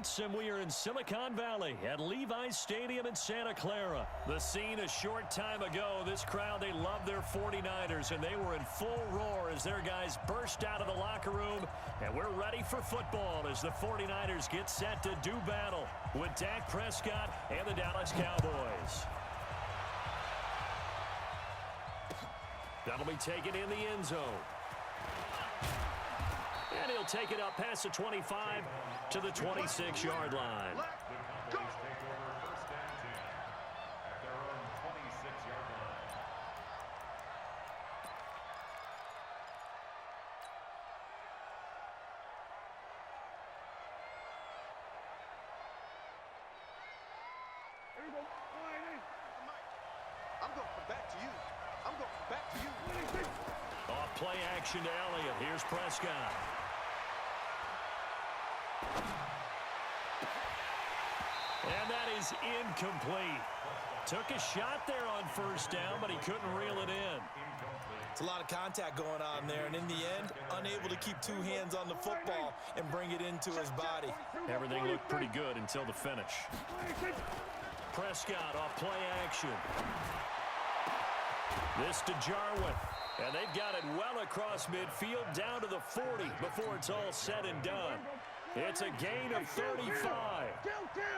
Sports, and we are in Silicon Valley at Levi's Stadium in Santa Clara. The scene a short time ago. This crowd, they love their 49ers, and they were in full roar as their guys burst out of the locker room. And we're ready for football as the 49ers get set to do battle with Dak Prescott and the Dallas Cowboys. That'll be taken in the end zone. And he'll take it up past the 25 to the 26-yard line. I'm going back to you. I'm going back to you. Off play action to Elliott. Here's Prescott. And that is incomplete. Took a shot there on first down, but he couldn't reel it in. It's a lot of contact going on there, and in the end, unable to keep two hands on the football and bring it into his body. Everything looked pretty good until the finish. Prescott off play action. This to Jarwin. And they've got it well across midfield down to the 40 before it's all said and done. It's a gain of 35.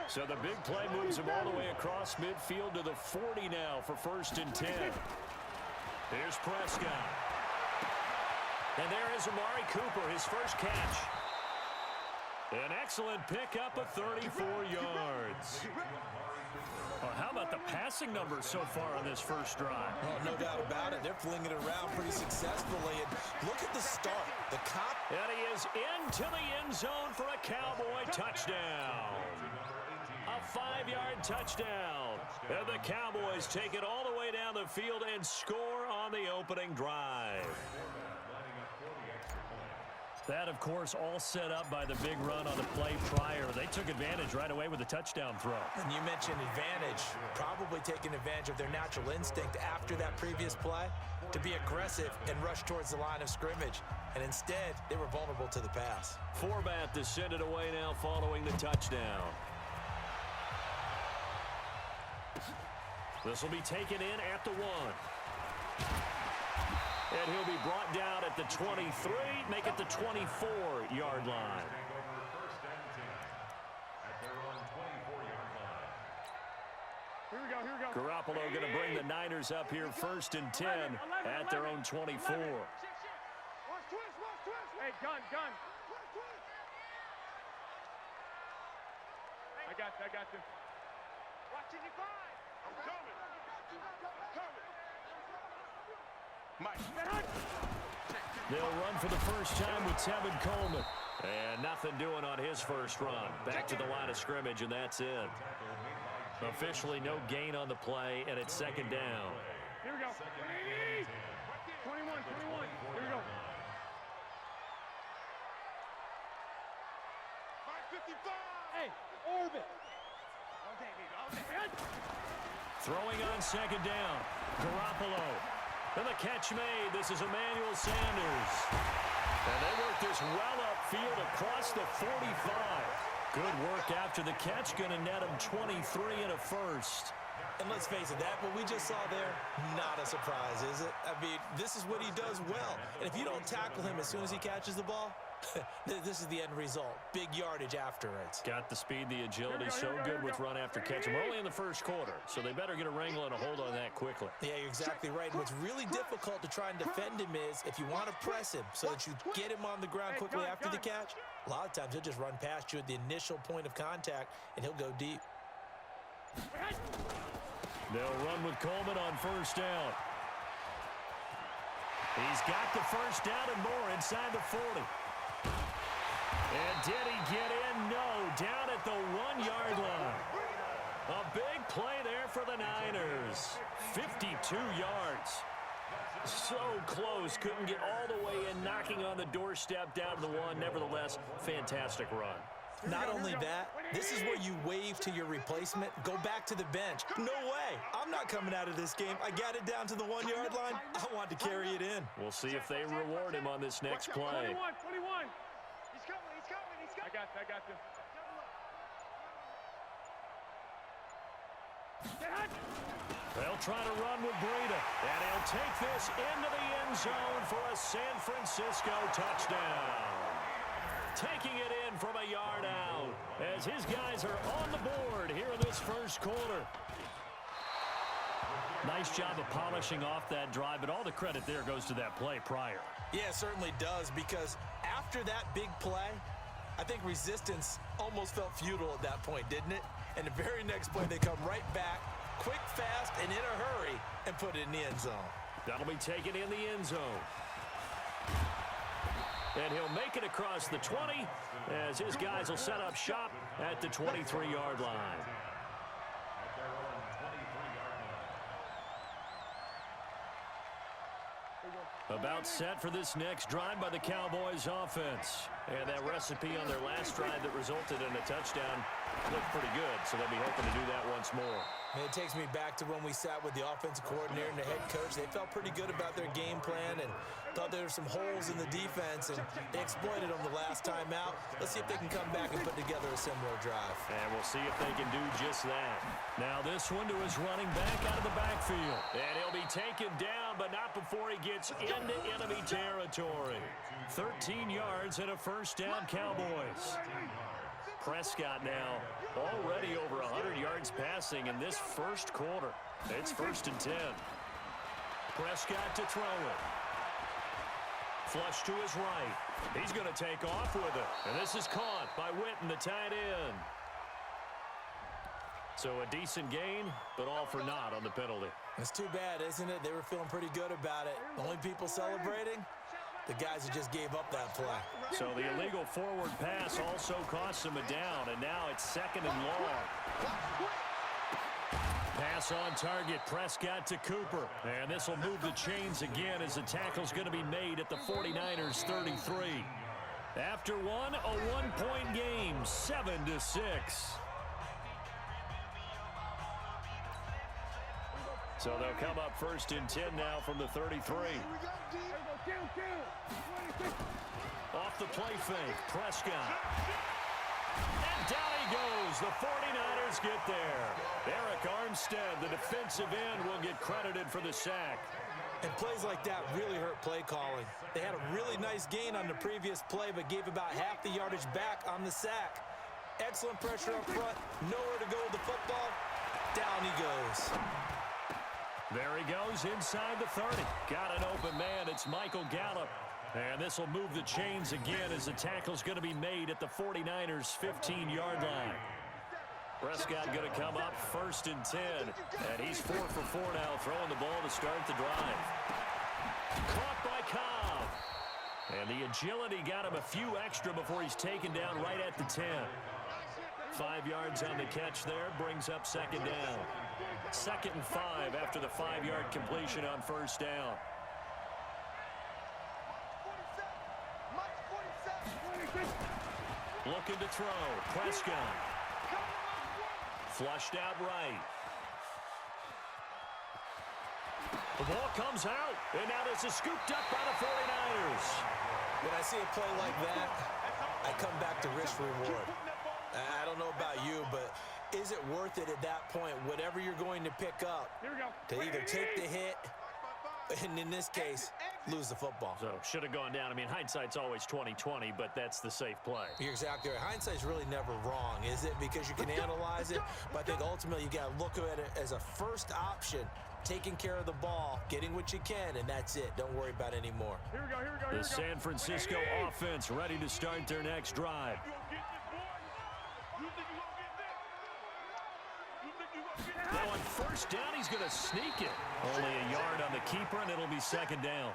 So the big play moves him all the way across midfield to the 40 now for 1st and 10. Here's Prescott. And there is Amari Cooper, his first catch. An excellent pickup of 34 yards. Well, how about the passing numbers so far on this first drive? Well, no doubt about it. They're flinging it around pretty successfully. And look at the start. The cop. And he is into the end zone for a Cowboy touchdown. A 5-yard touchdown. And the Cowboys take it all the way down the field and score on the opening drive. That, of course, all set up by the big run on the play prior. They took advantage right away with the touchdown throw. And you mentioned advantage, probably taking advantage of their natural instinct after that previous play to be aggressive and rush towards the line of scrimmage. And instead, they were vulnerable to the pass. Forbath to send it away now following the touchdown. This will be taken in at the 1. And he'll be brought down at the 23, make it the 24-yard line. Here we go. Garoppolo going to bring the Niners up here 1st and 10 at their own 24. Hey, gun. I got you. Watch it, I'm coming. They'll run for the first time with Tevin Coleman. And nothing doing on his first run. Back to the line of scrimmage, and that's it. Officially no gain on the play, and it's 2nd down. Here we go. 21. Here we go. 555. Hey, orbit. Throwing on 2nd down. Garoppolo. And the catch made. This is Emmanuel Sanders. And they work this well upfield across the 45. Good work after the catch. Going to net him 23 and a first. And let's face it, that what we just saw there, not a surprise, is it? I mean, this is what he does well. And if you don't tackle him as soon as he catches the ball, this is the end result. Big yardage afterwards. Got the speed, the agility, so good with run after catch. And we're only in the first quarter, so they better get a wrangle and a hold on that quickly. Yeah, you're exactly right. And what's really difficult to try and defend him is if you want to press him so that you get him on the ground quickly after the catch, a lot of times he'll just run past you at the initial point of contact, and he'll go deep. They'll run with Coleman on first down. He's got the first down and more inside the 40. And did he get in? No, down at the 1-yard line. A big play there for the Niners. 52 yards. So close, couldn't get all the way in, knocking on the doorstep down to the 1. Nevertheless, fantastic run. Not only that, this is where you wave to your replacement, go back to the bench. No way. I'm not coming out of this game. I got it down to the 1-yard line. I want to carry it in. We'll see if they reward him on this next play. 21. He's coming. I got you. They'll try to run with Breida, and he'll take this into the end zone for a San Francisco touchdown. Taking it in from a yard out as his guys are on the board here in this first quarter. Nice job of polishing off that drive, but all the credit there goes to that play prior. Yeah, it certainly does, because after that big play, I think resistance almost felt futile at that point, didn't it? And the very next play, they come right back, quick, fast, and in a hurry, and put it in the end zone. That'll be taken in the end zone. And he'll make it across the 20 as his guys will set up shop at the 23-yard line. About set for this next drive by the Cowboys offense. And that recipe on their last drive that resulted in a touchdown looked pretty good, so they'll be hoping to do that once more. And it takes me back to when we sat with the offensive coordinator and the head coach. They felt pretty good about their game plan and thought there were some holes in the defense, and they exploited them the last time out. Let's see if they can come back and put together a similar drive. And we'll see if they can do just that. Now this one to his running back out of the backfield. And he'll be taken down, but not before he gets into enemy territory. 13 yards and a first down, Cowboys. Prescott now already over 100 yards passing in this first quarter. It's 1st and 10. Prescott to throw it. Flush to his right. He's going to take off with it. And this is caught by Witten, the tight end. So a decent gain, but all for naught on the penalty. It's too bad, isn't it? They were feeling pretty good about it. The only people celebrating, the guys who just gave up that play. So the illegal forward pass also costs him a down, and now it's 2nd and long. Pass on target, Prescott to Cooper. And this will move the chains again as the tackle's going to be made at the 49ers 33. After one, a one-point game, 7-6. So they'll come up 1st and 10 now from the 33. Off the play fake, Prescott. And down he goes. The 49ers get there. Eric Armstead, the defensive end, will get credited for the sack. And plays like that really hurt play calling. They had a really nice gain on the previous play, but gave about half the yardage back on the sack. Excellent pressure up front. Nowhere to go with the football. Down he goes. There he goes inside the 30. Got an open man. It's Michael Gallup. And this will move the chains again as the tackle's going to be made at the 49ers' 15-yard line. Prescott going to come up 1st and 10. And he's 4 for 4 now, throwing the ball to start the drive. Caught by Cobb. And the agility got him a few extra before he's taken down right at the 10. 5 yards on the catch there, brings up 2nd down. 2nd and 5 after the 5-yard completion on 1st down. Looking to throw, Prescott. Flushed out right. The ball comes out, and now this is scooped up by the 49ers. When I see a play like that, I come back to risk reward. I don't know about you, but is it worth it at that point, whatever you're going to pick up, to either take the hit, and in this case, lose the football? So should have gone down. I mean, hindsight's always 20/20, but that's the safe play. You're exactly right. Hindsight's really never wrong, is it? Because you can analyze it, but I think ultimately you got to look at it as a first option, taking care of the ball, getting what you can, and that's it. Don't worry about it anymore. The San Francisco offense ready to start their next drive. Now on 1st down, he's going to sneak it. Only a yard on the keeper, and it'll be 2nd down.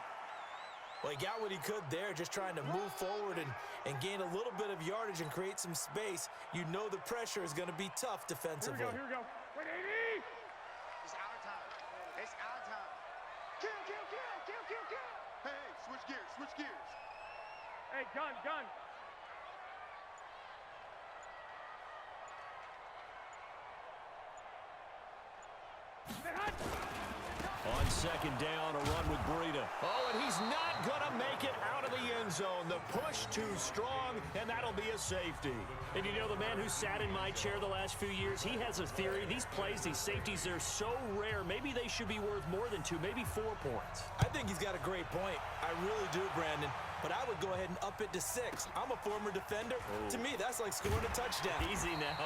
Well, he got what he could there, just trying to move forward and gain a little bit of yardage and create some space. You know the pressure is going to be tough defensively. Here we go. Wait, 80! It's our time. It's our time. Kill. Hey, switch gears. Hey, gun. On second down, a run with Breida. Oh, and he's not going to make it out of the end zone. The push too strong, and that'll be a safety. And you know, the man who sat in my chair the last few years, he has a theory. These plays, these safeties, they're so rare. Maybe they should be worth more than 2, maybe 4 points. I think he's got a great point. I really do, Brandon. But I would go ahead and up it to 6. I'm a former defender. Oh. To me, that's like scoring a touchdown. Easy now.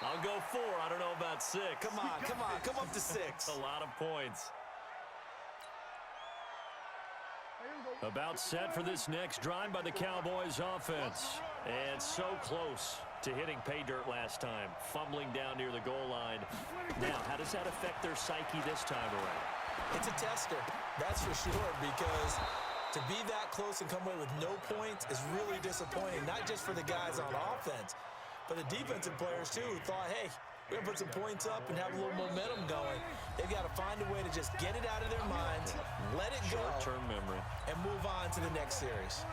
I'll go 4. I don't know about 6. Come on. Come up to 6. A lot of points. About set for this next drive by the Cowboys offense. And so close to hitting pay dirt last time. Fumbling down near the goal line. Now, how does that affect their psyche this time around? It's a tester, that's for sure, because to be that close and come away with no points is really disappointing, not just for the guys on offense, but the defensive players, too, who thought, hey, we're going to put some points up and have a little momentum going. They've got to find a way to just get it out of their minds, let it go, short-term memory, and move on to the next series.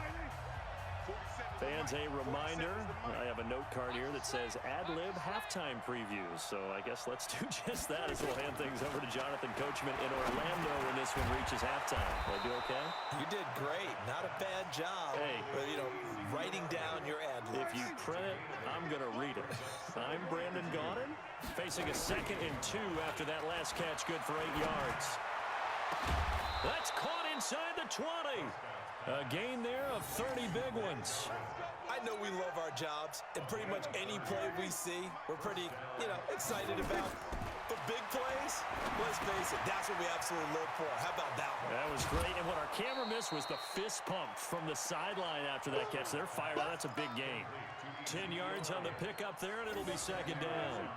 Fans, a reminder, I have a note card here that says ad-lib halftime previews. So I guess let's do just that as we'll hand things over to Jonathan Coachman in Orlando when this one reaches halftime. Will I do okay? You did great. Not a bad job. Hey. But, writing down your ad-libs. If you print it, I'm going to read it. I'm Brandon Gaudin, facing a 2nd and 2 after that last catch, good for 8 yards. That's caught inside the 20. A gain there of 30 big ones. I know we love our jobs, and pretty much any play we see, we're pretty, excited about. But big plays, let's face it, that's what we absolutely live for. How about that one? That was great, and what our camera missed was the fist pump from the sideline after that catch. They're fired out. That's a big gain. 10 yards on the pickup there, and it'll be 2nd down.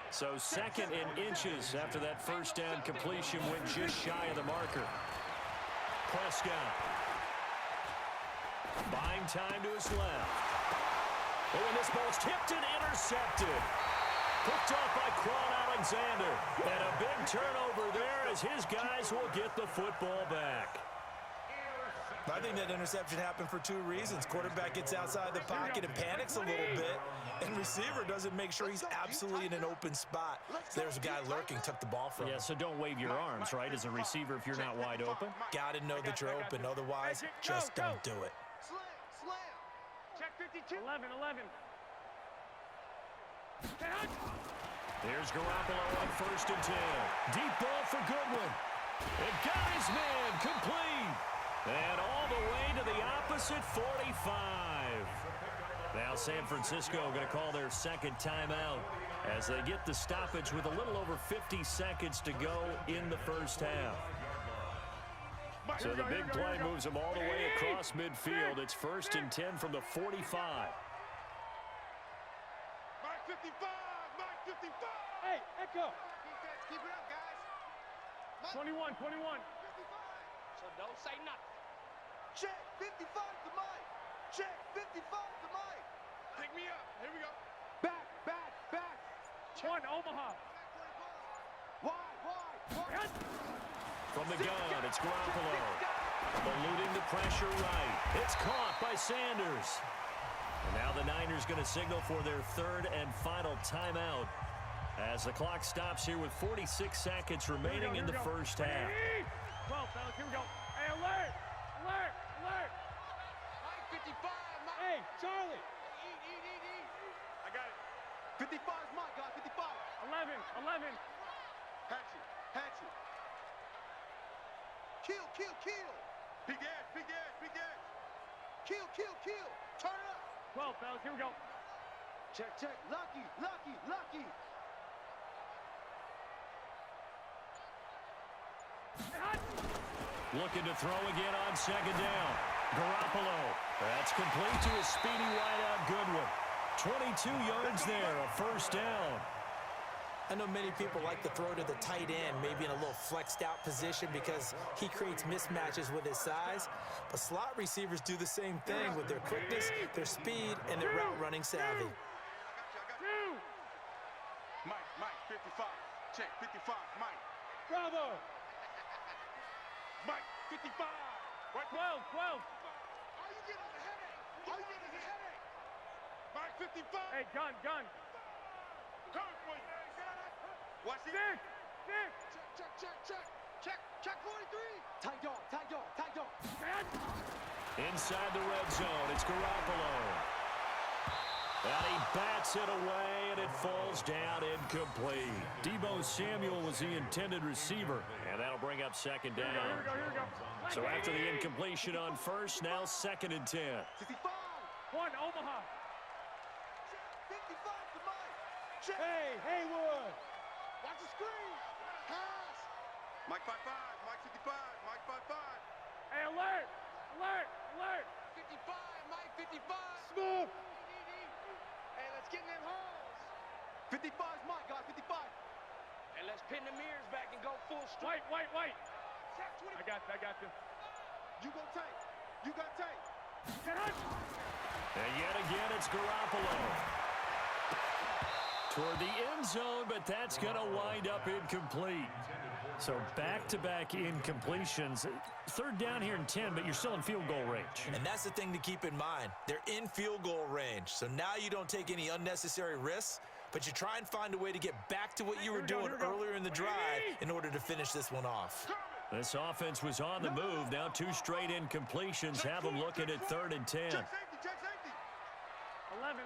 So 2nd and inches after that first down completion went just shy of the marker. Prescott. Buying time to his left. Oh, and this ball's tipped and intercepted. Picked off by Quan Alexander. And a big turnover there as his guys will get the football back. I think that interception happened for 2 reasons. Quarterback gets outside the pocket and panics a little bit. And receiver doesn't make sure he's absolutely in an open spot. There's a guy lurking, took the ball from him. Yeah, so don't wave your arms, right, as a receiver if you're not wide open. Got to know that you're open. Otherwise, just don't do it. Check 52. 11. Here's Garoppolo on 1st and 10. Deep ball for Goodwin. It got his man complete. And all the way to the opposite 45. Now San Francisco going to call their 2nd timeout as they get the stoppage with a little over 50 seconds to go in the first half. So the big play moves them all the way across midfield. It's 1st and 10 from the 45. Mark 55. Hey, Echo. Defense, keep it up, guys. 21. So don't say nothing. Check 55 to Mike. Check 55 to Mike. Pick me up. Here we go. Back. 1, Omaha. Why? From the gun, it's Garoppolo. Eluding the pressure right. It's caught by Sanders. And now the Niners going to signal for their 3rd and final timeout as the clock stops here with 46 seconds remaining in the first half. 12, fellas, here we go. Hey, alert! Mike 55, Mike. Hey, Charlie. Eat. I got it. 55 is Mike, guys. 55. 11. Hatchet. Kill. Big ass. Kill. Turn it up. 12, fellas, here we go. Check. Lucky. Looking to throw again on 2nd down. Garoppolo. That's complete to his speedy wideout Goodwin. 22 yards there, a 1st down. I know many people like to throw to the tight end, maybe in a little flexed out position because he creates mismatches with his size. But slot receivers do the same thing with their quickness, their speed, and their route running savvy. Mike, 55. Check, 55, Mike. Bravo. Mike, 55. Right, 12. Are you getting a headache? Mike, 55. Hey, gun. Coming for you. Watch it. Six. Check. Check 43. Tight dog, tight dog, tight dog. Inside the red zone, it's Garoppolo. And he bats it away, and it falls down incomplete. Deebo Samuel was the intended receiver, and that'll bring up second down. Here we go. So after the incompletion on first, now 2nd and 10. 65. 1, Omaha. Check 55 to Mike. Check. Hey, Haywood. Watch the screen. Pass. Mike 55, Mike 55, Mike 55. Hey, alert. 55, Mike 55. Smooth. Hey, let's get in them holes. 55's Mike, guys, 55. And let's pin the mirrors back and go full straight. Wait. Check 20. I got this. You go tight. You got tight. And yet again, it's Garoppolo. Toward the end zone, but that's going to wind up incomplete. So back-to-back incompletions. 3rd down here and 10, but you're still in field goal range. And that's the thing to keep in mind. They're in field goal range. So now you don't take any unnecessary risks, but you try and find a way to get back to what you were doing earlier in the drive in order to finish this one off. This offense was on the move. Now 2 straight incompletions have them looking at 3rd and 10. Check safety. 11.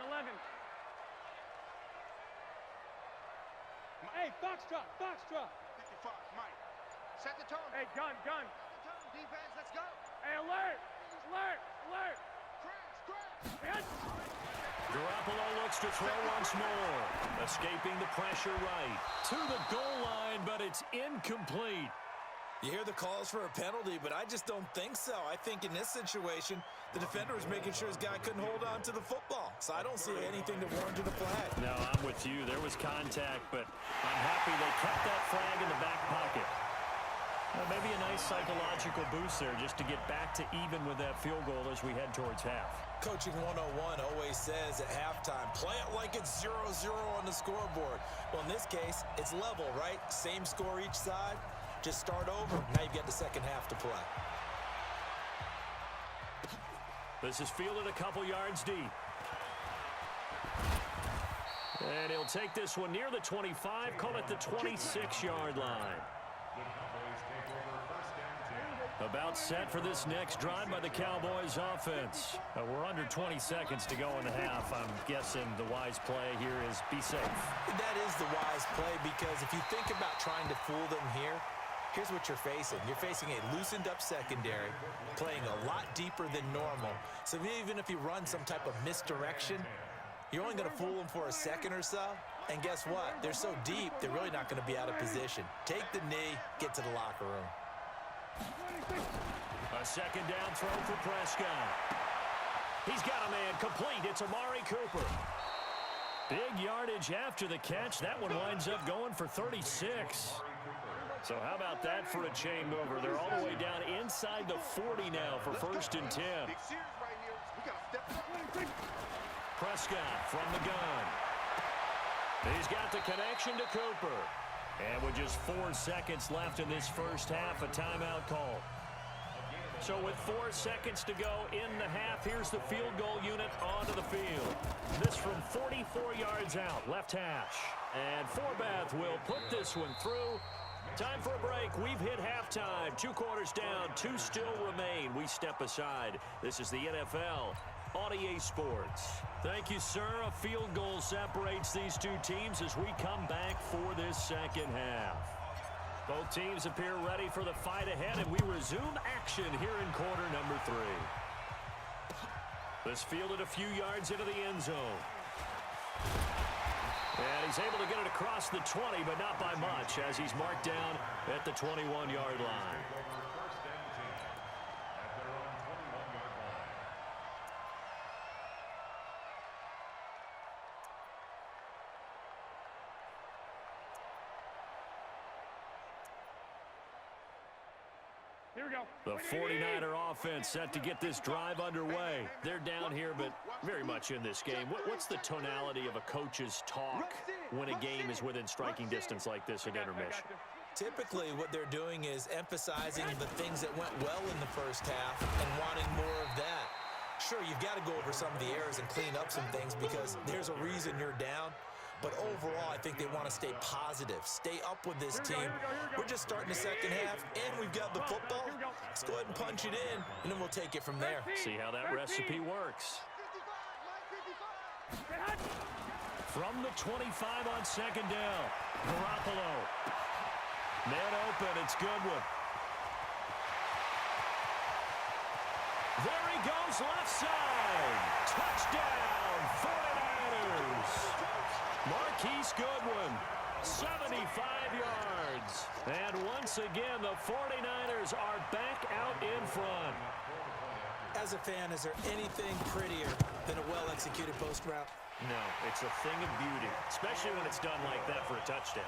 Hey, Foxtrot. 55, Mike. Set the tone. Hey, gun. Set the tone, defense, let's go. Hey, alert. Crash. Garoppolo looks to throw once more. Escaping the pressure right. To the goal line, but it's incomplete. You hear the calls for a penalty, but I just don't think so. I think in this situation, the defender was making sure his guy couldn't hold on to the football. So I don't see anything that warranted a flag. No, I'm with you. There was contact, but I'm happy they kept that flag in the back pocket. Well, maybe a nice psychological boost there just to get back to even with that field goal as we head towards half. Coaching 101 always says at halftime, play it like it's 0-0 on the scoreboard. Well, in this case, it's level, right? Same score each side. Just start over. Now you've got the second half to play. This is fielded a couple yards deep. And he'll take this one near the 25, call it the 26-yard line. About set for this next drive by the Cowboys offense. We're under 20 seconds to go in the half. I'm guessing the wise play here is be safe. That is the wise play because if you think about trying to fool them here, here's what you're facing. You're facing a loosened-up secondary, playing a lot deeper than normal. So even if you run some type of misdirection, you're only going to fool them for a second or so. And guess what? They're so deep, they're really not going to be out of position. Take the knee, get to the locker room. A second down throw for Prescott. He's got a man complete. It's Amari Cooper. Big yardage after the catch. That one winds up going for 36. So how about that for a chain mover? They're all the way down inside the 40 now for 1st and 10. Prescott from the gun. He's got the connection to Cooper. And with just 4 seconds left in this first half, a timeout call. So with 4 seconds to go in the half, here's the field goal unit onto the field. This from 44 yards out, left hash. And Forbath will put this one through. Time for a break. We've hit halftime. 2 quarters down, 2 still remain. We step aside. This is the NFL on EA Sports. Thank you, sir. A field goal separates these 2 teams as we come back for this second half. Both teams appear ready for the fight ahead, and we resume action here in quarter number 3. This fielded a few yards into the end zone. And he's able to get it across the 20, but not by much, as he's marked down at the 21-yard line. Here we go. The 49er offense set to get this drive underway. They're down here, but very much in this game. What's the tonality of a coach's talk when a game is within striking distance like this at intermission? Typically, what they're doing is emphasizing the things that went well in the first half and wanting more of that. Sure, you've got to go over some of the errors and clean up some things because there's a reason you're down. But overall, I think they want to stay positive, stay up with this team. We're just starting the second half, and we've got the football. Let's go ahead and punch it in, and then we'll take it from there. See how that recipe works. From the 25 on second down, Garoppolo. Man open, it's Goodwin. There he goes, left side. Touchdown, 49ers. Marquise Goodwin, 75 yards. And once again, the 49ers are back out in front. As a fan, is there anything prettier than a well-executed post route? No, it's a thing of beauty, especially when it's done like that for a touchdown.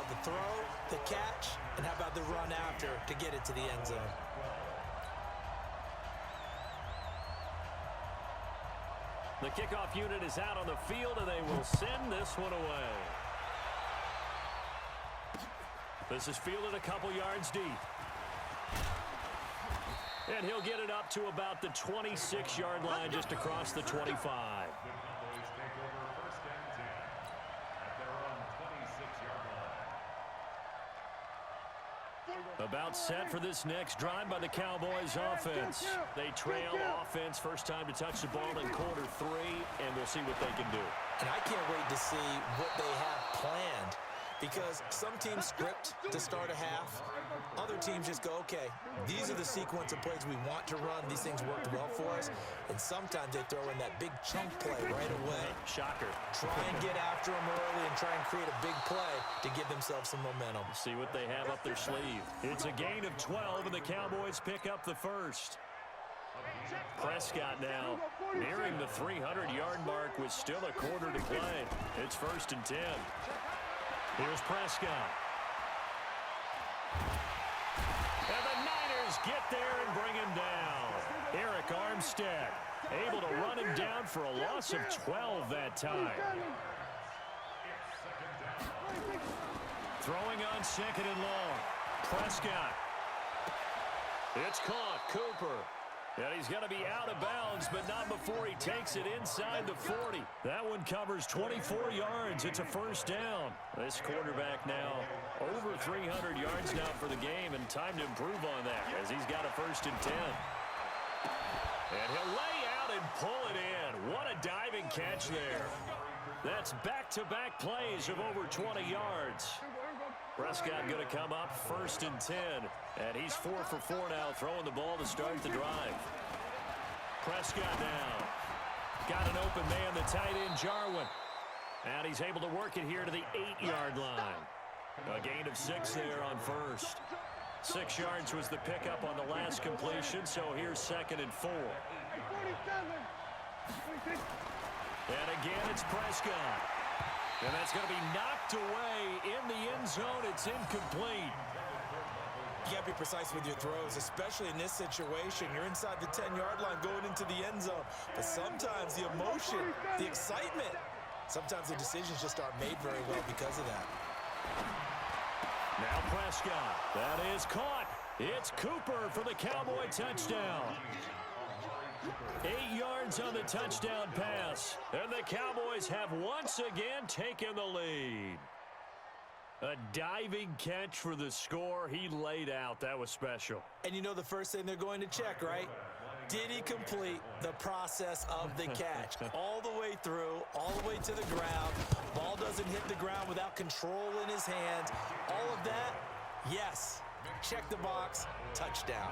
The throw, the catch, and how about the run after to get it to the end zone? The kickoff unit is out on the field, and they will send this one away. This is fielded a couple yards deep. And he'll get it up to about the 26-yard line, just across the 25. About set for this next drive by the Cowboys offense. They trail offense, first time to touch the ball in quarter 3, and we'll see what they can do. And I can't wait to see what they have planned, because some teams script to start a half. Other teams just go, okay, these are the sequence of plays we want to run. These things worked well for us. And sometimes they throw in that big chunk play right away. Shocker. Try and get after them early and try and create a big play to give themselves some momentum. See what they have up their sleeve. It's a gain of 12, and the Cowboys pick up the first. Prescott now nearing the 300-yard mark with still a quarter to play. It's 1st and 10. Here's Prescott. And the Niners get there and bring him down. Eric Armstead able to run him down for a loss of 12 that time. Throwing on 2nd and long. Prescott. It's caught. Cooper. And he's going to be out of bounds, but not before he takes it inside the 40. That one covers 24 yards. It's a 1st down. This quarterback now over 300 yards now for the game, and time to improve on that as he's got a 1st and 10. And he'll lay out and pull it in. What a diving catch there. That's back-to-back plays of over 20 yards. Prescott going to come up 1st and 10. And he's 4 for 4 now, throwing the ball to start the drive. Prescott now. Got an open man, the tight end, Jarwin. And he's able to work it here to the 8-yard line. A gain of 6 there on 1st. 6 yards was the pickup on the last completion, so here's 2nd and 4. And again, it's Prescott. And that's going to be knocked away in the end zone. It's incomplete. You got to be precise with your throws, especially in this situation. You're inside the 10-yard line going into the end zone. But sometimes the emotion, the excitement, sometimes the decisions just aren't made very well because of that. Now Prescott. That is caught. It's Cooper for the Cowboy touchdown. 8 yards on the touchdown pass. And the Cowboys have once again taken the lead. A diving catch for the score. He laid out. That was special. And you know the first thing they're going to check, right? Did he complete the process of the catch? All the way through, all the way to the ground. Ball doesn't hit the ground without control in his hands. All of that, yes. Check the box, touchdown.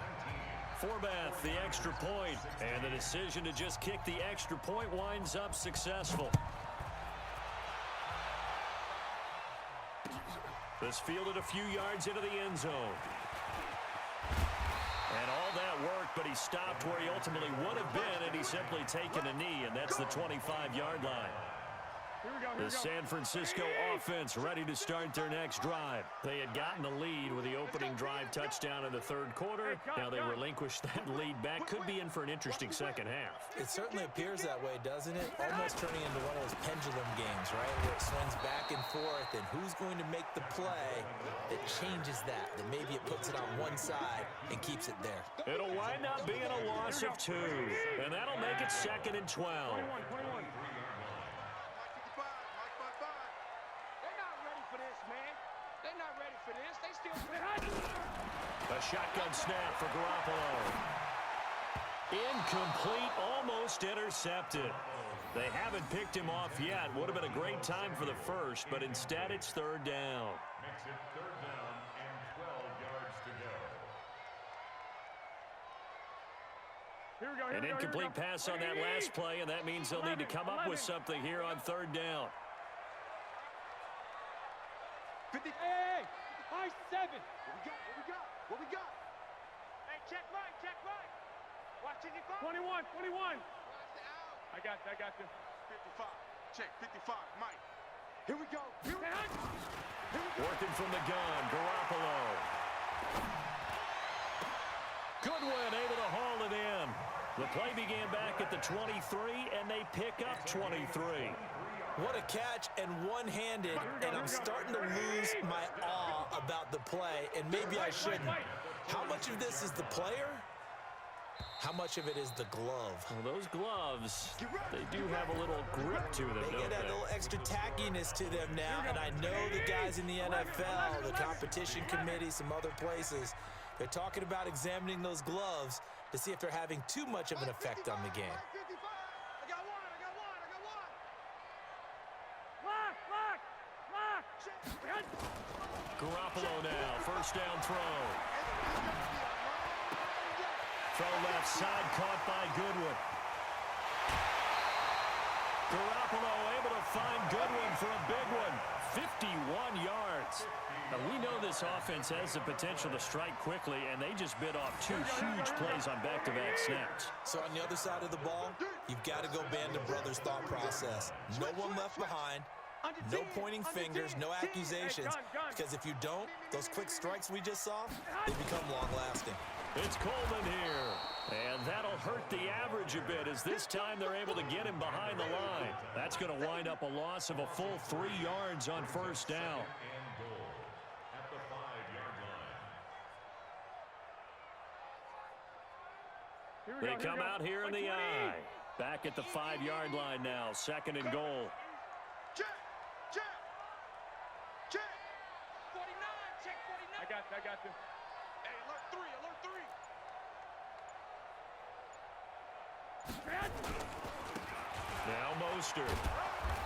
Forbath, the extra point, and the decision to just kick the extra point winds up successful. This fielded a few yards into the end zone. And all that worked, but he stopped where he ultimately would have been, and he's simply taken a knee, and that's the 25-yard line. The San Francisco offense ready to start their next drive. They had gotten the lead with the opening drive touchdown in the 3rd quarter. Now they relinquished that lead back. Could be in for an interesting second half. It certainly appears that way, doesn't it? Almost turning into one of those pendulum games, right? Where it swings back and forth, and who's going to make the play that changes that? That maybe it puts it on one side and keeps it there. It'll wind up being a loss of 2, and that'll make it 2nd and 12. They're not ready for this. They still... A shotgun snap for Garoppolo. Incomplete, almost intercepted. They haven't picked him off yet. Would have been a great time for the first, but instead it's third down. Makes it third down and 12 yards to go. Here we go, An incomplete pass on that last play, and that means they'll need to come up with something here on third down. 50. Hey, 5-7. What we got? Hey, check right. Watching it go. 21. I got this. 55. Check, 55. Mike. Here we go. Working from the gun, Garoppolo. Goodwin able to haul it in. The play began back at the 23, and they pick up 23. What a catch, and one-handed, and I'm starting to lose my awe about the play, and maybe I shouldn't. How much of this is the player? How much of it is the glove? Well, those gloves, they do have a little grip to them, They don't get that they? little extra tackiness to them now, and I know the guys in the NFL, the competition committee, some other places, they're talking about examining those gloves to see if they're having too much of an effect on the game. I got one. Garoppolo now, first down throw. Throw left side, caught by Goodwin. Garoppolo able to find Goodwin for a big one. 51 yards. Now, we know this offense has the potential to strike quickly, and they just bit off two huge plays on back-to-back snaps. So on the other side of the ball, you've got to go band of brothers thought process. No one left behind. No pointing fingers, no accusations, because if you don't, those quick strikes we just saw, they become long-lasting. It's Coleman here, and that'll hurt the average a bit as this time they're able to get him behind the line. That's going to wind up a loss of a full 3 yards on first down. And goal at the 5-yard line. They come out here in the eye. Back at the 5-yard line now, second and goal. Check. 49. Check 49. I got this. Hey, alert 3. Now Mostert.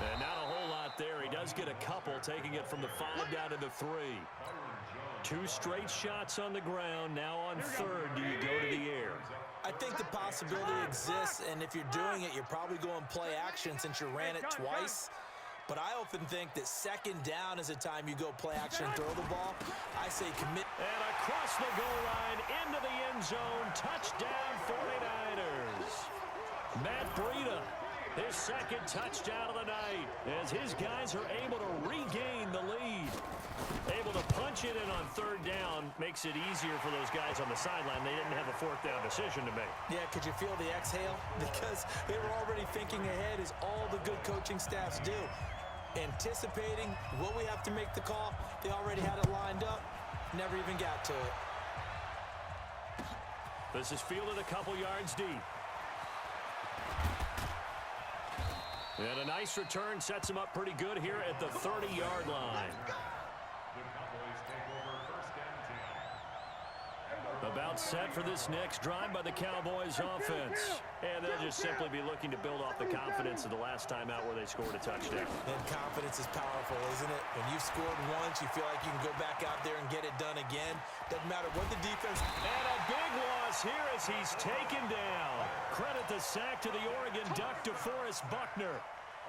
And not a whole lot there. He does get a couple, taking it from the 5 down to the 3. 2 straight shots on the ground. Now on third, do you go to the air? I think the possibility exists, and if you're doing it, you're probably going play action since you ran it twice. But I often think that second down is a time you go play action and throw the ball. I say commit. And across the goal line, into the end zone, touchdown 49ers. Matt Breida, his second touchdown of the night, as his guys are able to regain the lead. Able to punch it in on third down makes it easier for those guys on the sideline. They didn't have a fourth down decision to make. Yeah, could you feel the exhale? Because they were already thinking ahead, as all the good coaching staffs do. Anticipating, will we have to make the call? They already had it lined up, never even got to it. This is fielded a couple yards deep. And a nice return sets him up pretty good here at the 30-yard line. The Cowboys take over first and 10. About set for this next drive by the Cowboys offense. And they'll just simply be looking to build off the confidence of the last time out where they scored a touchdown. And confidence is powerful, isn't it? When you've scored once, you feel like you can go back out there and get it done again. Doesn't matter what the defense... And a big loss here as he's taken down. Credit the sack to the Oregon Duck, DeForest Buckner.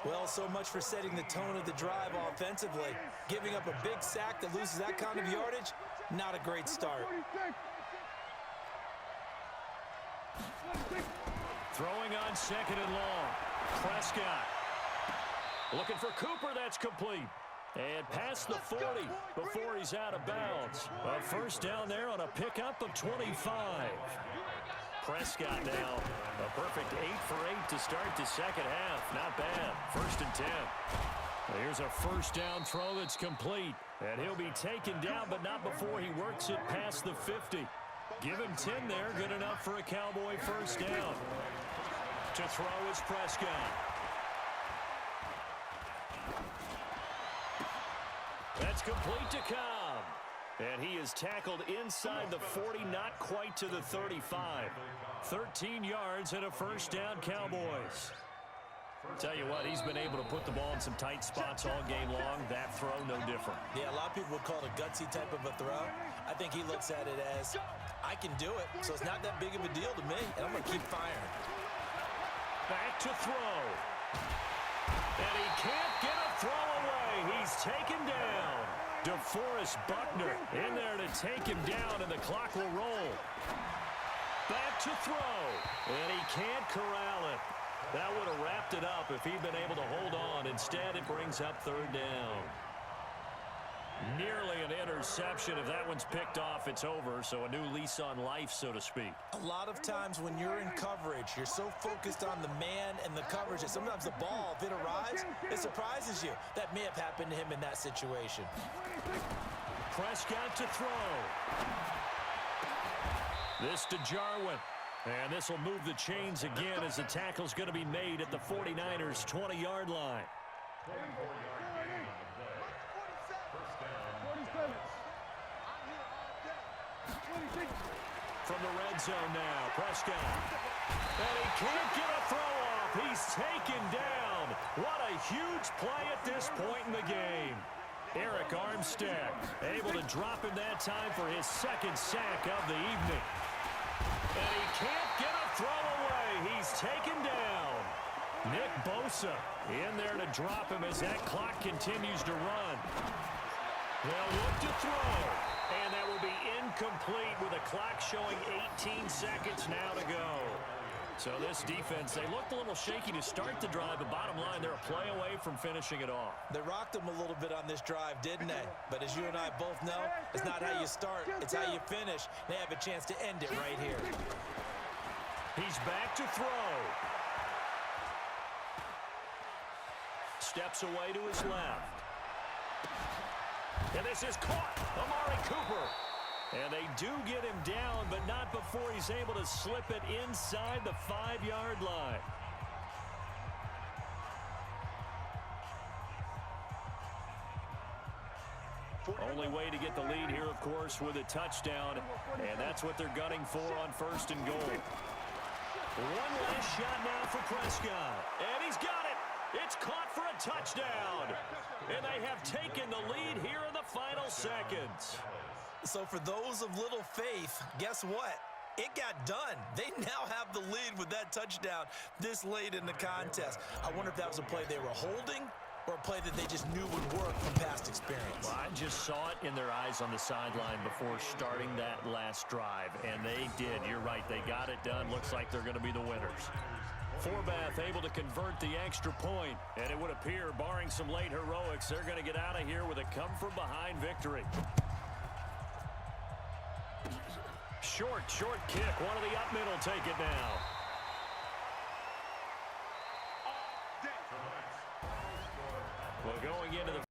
Well, so much for setting the tone of the drive offensively. Giving up a big sack that loses that kind of yardage, not a great start. Throwing on second and long. Prescott. Looking for Cooper, that's complete. And past the 40 before he's out of bounds. A first down there on a pickup of 25. Prescott now, a perfect 8 for 8 to start the second half. Not bad. First and 10. Here's a first down throw that's complete. And he'll be taken down, but not before he works it past the 50. Give him 10 there. Good enough for a Cowboy first down. To throw is Prescott. That's complete to Cobb. And he is tackled inside the 40, not quite to the 35. 13 yards and a first down, Cowboys. Tell you what, he's been able to put the ball in some tight spots all game long. That throw, no different. Yeah, a lot of people would call it a gutsy type of a throw. I think he looks at it as, I can do it, so it's not that big of a deal to me, and I'm going to keep firing. Back to throw. And he can't get a throw away. He's taken down. DeForest Buckner in there to take him down, and the clock will roll. Back to throw. And he can't corral it. That would have wrapped it up if he'd been able to hold on. Instead, it brings up third down. Nearly an interception. If that one's picked off, it's over. So a new lease on life, so to speak. A lot of times when you're in coverage, you're so focused on the man and the coverage that sometimes the ball, if it arrives, it surprises you. That may have happened to him in that situation. Prescott to throw. This to Jarwin. And this will move the chains again as the tackle's going to be made at the 49ers' 20-yard line. 24-yard gain on the play. First down. From the red zone now, Prescott. And he can't get a throw off. He's taken down. What a huge play at this point in the game. Eric Armstead able to drop him that time for his second sack of the evening. And he can't get a throw away. He's taken down. Nick Bosa in there to drop him as that clock continues to run. They'll look to throw. And that will be incomplete with a clock showing 18 seconds now to go. So this defense, they looked a little shaky to start the drive, but bottom line, they're a play away from finishing it off. They rocked him a little bit on this drive, didn't they? But as you and I both know, it's not how you start, it's how you finish. They have a chance to end it right here. He's back to throw. Steps away to his left. And this is caught. Amari Cooper. And they do get him down, but not before he's able to slip it inside the 5-yard line. Only way to get the lead here, of course, with a touchdown. And that's what they're gunning for on first and goal. One last shot now for Prescott. And he's got it. It's caught for a touchdown. And they have taken the lead here in the final seconds. So for those of little faith, guess what? It got done. They now have the lead with that touchdown this late in the contest. I wonder if that was a play they were holding or a play that they just knew would work from past experience. Well, I just saw it in their eyes on the sideline before starting that last drive, and they did. You're right. They got it done. Looks like they're going to be the winners. Forbath able to convert the extra point, and it would appear, barring some late heroics, they're going to get out of here with a come-from-behind victory. Short kick. One of the up middle take it now. Well, going into the